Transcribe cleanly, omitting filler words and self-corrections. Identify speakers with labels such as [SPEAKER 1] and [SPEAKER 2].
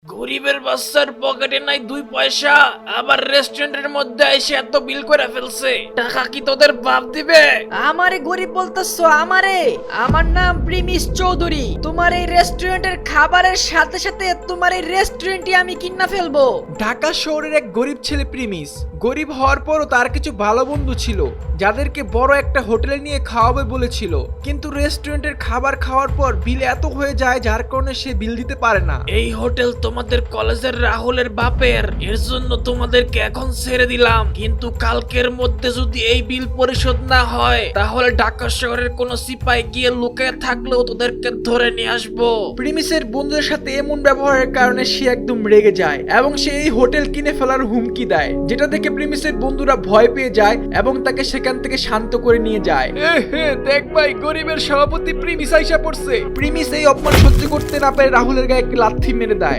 [SPEAKER 1] গরিবের বাচ্চার পকেটে নাই 2 পয়সা, আবার রেস্টুরেন্টের মধ্যে এসে এত বিল করে ফেলছে। টাকা কি তোদের বাপ দিবে?
[SPEAKER 2] আমারে গরিব বলতেছো? আমারে? আমার নাম প্রিমিস চৌধুরী। তোমার এই রেস্টুরেন্টের খাবারের সাথে সাথে তোমার এই রেস্টুরেন্টই আমি কিনা ফেলবো।
[SPEAKER 3] ঢাকা শহরের এক গরিব ছেলে প্রিমিস। গরিব হওয়ার পরও তার কিছু ভালো বন্ধু ছিল যাদেরকে বড় একটা হোটেলে নিয়ে খাওয়াবে বলেছিল, কিন্তু রেস্টুরেন্টের খাবার খাওয়ার পর বিল এত হয়ে যায় যার কারণে সে বিল দিতে পারে না।
[SPEAKER 1] এই হোটেল তোমাদের কলেজের রাহুলের বাপের, এর জন্য তোমাদেরকে এখন ছেড়ে দিলাম, কিন্তু কালকের মধ্যে যদি এই বিল পরিশোধ না হয় তাহলে ঢাকা শহরের কোন সিপাই গিয়ে লুকিয়ে থাকলেও তোদেরকে ধরে নিয়ে আসবো।
[SPEAKER 3] প্রিমিসের বন্ধুদের সাথে এমন ব্যবহারের কারণে সে একদম রেগে যায় এবং সে এই হোটেল কিনে ফেলার হুমকি দেয়, যেটা দেখে প্রিমিসের বন্ধুরা ভয় পেয়ে যায় এবং তাকে সেখান থেকে শান্ত করে নিয়ে যায়। দেখ ভাই, গরিবের সভাপতি প্রিমিস আইসা পড়ছে। প্রিমিস এই অপমান সহ্য করতে না পেরে রাহুলের গায়ে একটি লাথি মেরে দেয়।